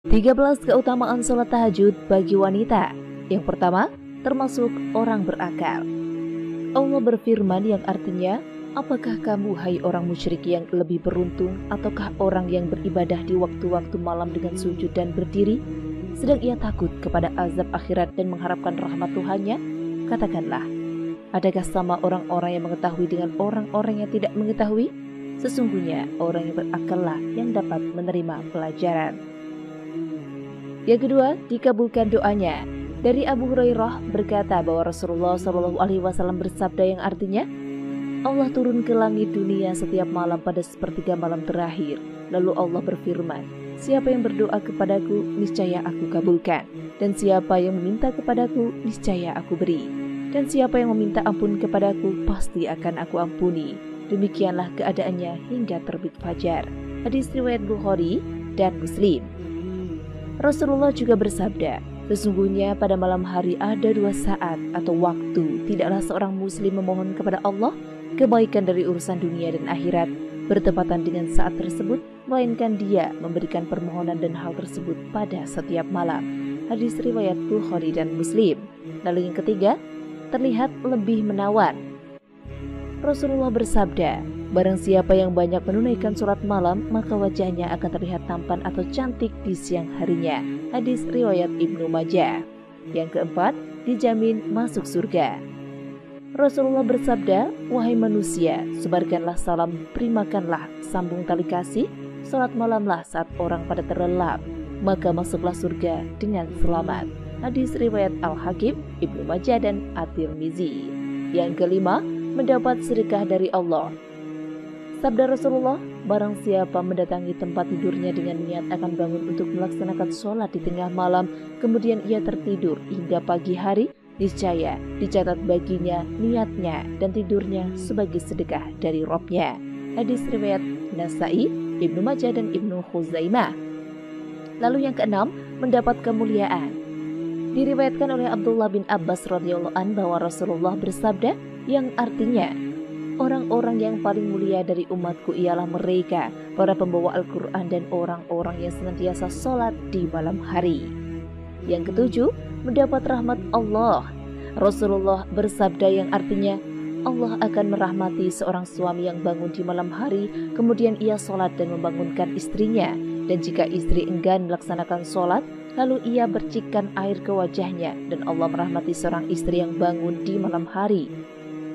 13 keutamaan sholat tahajud bagi wanita. Yang pertama, termasuk orang berakal. Allah berfirman yang artinya, apakah kamu hai orang musyrik yang lebih beruntung ataukah orang yang beribadah di waktu-waktu malam dengan sujud dan berdiri, sedang ia takut kepada azab akhirat dan mengharapkan rahmat Tuhannya? Katakanlah, adakah sama orang-orang yang mengetahui dengan orang-orang yang tidak mengetahui? Sesungguhnya orang yang berakallah yang dapat menerima pelajaran. Yang kedua, dikabulkan doanya. Dari Abu Hurairah berkata bahwa Rasulullah SAW bersabda yang artinya, Allah turun ke langit dunia setiap malam pada sepertiga malam terakhir. Lalu Allah berfirman, siapa yang berdoa kepadaku, niscaya aku kabulkan. Dan siapa yang meminta kepadaku, niscaya aku beri. Dan siapa yang meminta ampun kepadaku, pasti akan aku ampuni. Demikianlah keadaannya hingga terbit fajar. Hadis riwayat Bukhari dan Muslim. Rasulullah juga bersabda, sesungguhnya pada malam hari ada 2 saat atau waktu tidaklah seorang muslim memohon kepada Allah kebaikan dari urusan dunia dan akhirat bertepatan dengan saat tersebut, melainkan dia memberikan permohonan dan hal tersebut pada setiap malam. Hadis riwayat Bukhari dan Muslim. Lalu yang ketiga, terlihat lebih menawan. Rasulullah bersabda, barang siapa yang banyak menunaikan sholat malam, maka wajahnya akan terlihat tampan atau cantik di siang harinya. Hadis riwayat Ibnu Majah. Yang keempat, dijamin masuk surga. Rasulullah bersabda, wahai manusia, sebarkanlah salam, terimakanlah, sambung tali kasih, sholat malamlah saat orang pada terlelap, maka masuklah surga dengan selamat. Hadis riwayat Al-Hakim, Ibnu Majah dan At-Tirmizi. Yang kelima, mendapat sedekah dari Allah. Sabda Rasulullah, barang siapa mendatangi tempat tidurnya dengan niat akan bangun untuk melaksanakan sholat di tengah malam, kemudian ia tertidur hingga pagi hari, niscaya dicatat baginya niatnya dan tidurnya sebagai sedekah dari Rabb-nya. Hadis riwayat Nasai, Ibnu Majah dan Ibnu Khuzaimah. Lalu yang keenam, mendapat kemuliaan. Diriwayatkan oleh Abdullah bin Abbas radhiyallahu anhu bahwa Rasulullah bersabda yang artinya, orang-orang yang paling mulia dari umatku ialah mereka, para pembawa Al-Quran dan orang-orang yang senantiasa sholat di malam hari. Yang ketujuh, mendapat rahmat Allah. Rasulullah bersabda yang artinya, Allah akan merahmati seorang suami yang bangun di malam hari, kemudian ia sholat dan membangunkan istrinya. Dan jika istri enggan melaksanakan sholat, lalu ia bercikkan air ke wajahnya, dan Allah merahmati seorang istri yang bangun di malam hari.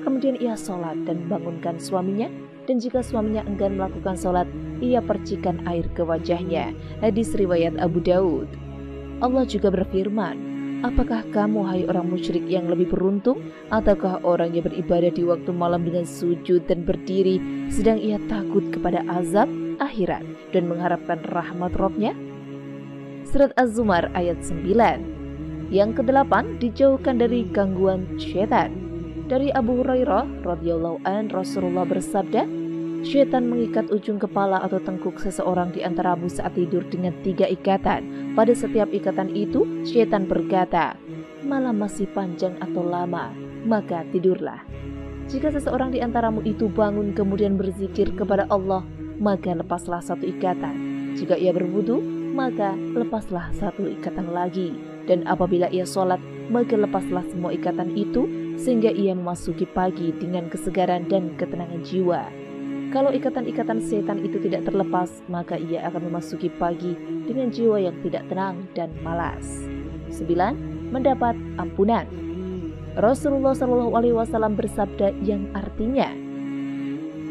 Kemudian ia sholat dan membangunkan suaminya, dan jika suaminya enggan melakukan sholat, ia percikan air ke wajahnya. Hadis riwayat Abu Daud. Allah juga berfirman, apakah kamu hai orang musyrik yang lebih beruntung, ataukah orang yang beribadah di waktu malam dengan sujud dan berdiri, sedang ia takut kepada azab akhirat dan mengharapkan rahmat Rabb-nya? Surat Az-Zumar ayat 9. Yang kedelapan, dijauhkan dari gangguan syaitan. Dari Abu Hurairah radhiyallahu an, Rasulullah bersabda, syaitan mengikat ujung kepala atau tengkuk seseorang di antaramu saat tidur dengan 3 ikatan. Pada setiap ikatan itu, syaitan berkata, malam masih panjang atau lama, maka tidurlah. Jika seseorang di antaramu itu bangun kemudian berzikir kepada Allah, maka lepaslah 1 ikatan. Jika ia berwudu, maka lepaslah 1 ikatan lagi. Dan apabila ia sholat, maka lepaslah semua ikatan itu, sehingga ia memasuki pagi dengan kesegaran dan ketenangan jiwa. Kalau ikatan-ikatan setan itu tidak terlepas, maka ia akan memasuki pagi dengan jiwa yang tidak tenang dan malas. 9. Mendapat ampunan. Rasulullah SAW bersabda yang artinya,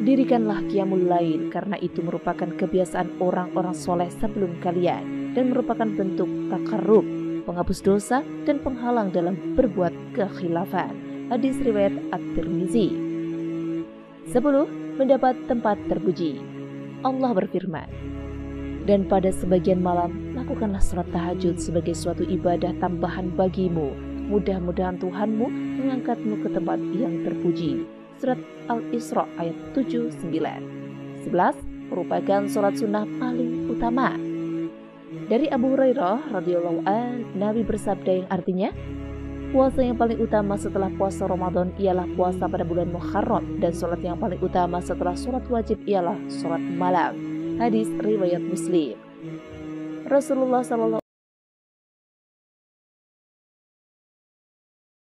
dirikanlah qiyamul lail, karena itu merupakan kebiasaan orang-orang soleh sebelum kalian dan merupakan bentuk takarrub, penghapus dosa dan penghalang dalam berbuat kekhilafan. Hadis riwayat At-Tirmizi. 10. Mendapat tempat terpuji. Allah berfirman, dan pada sebagian malam lakukanlah salat tahajud sebagai suatu ibadah tambahan bagimu. Mudah-mudahan Tuhanmu mengangkatmu ke tempat yang terpuji. Surat Al-Isra ayat 7-9. 11. Merupakan salat sunnah paling utama. Dari Abu Hurairah radhiyallahu an, Nabi bersabda yang artinya, puasa yang paling utama setelah puasa Ramadan ialah puasa pada bulan Muharram, dan sholat yang paling utama setelah sholat wajib ialah sholat malam. Hadis riwayat Muslim. Rasulullah SAW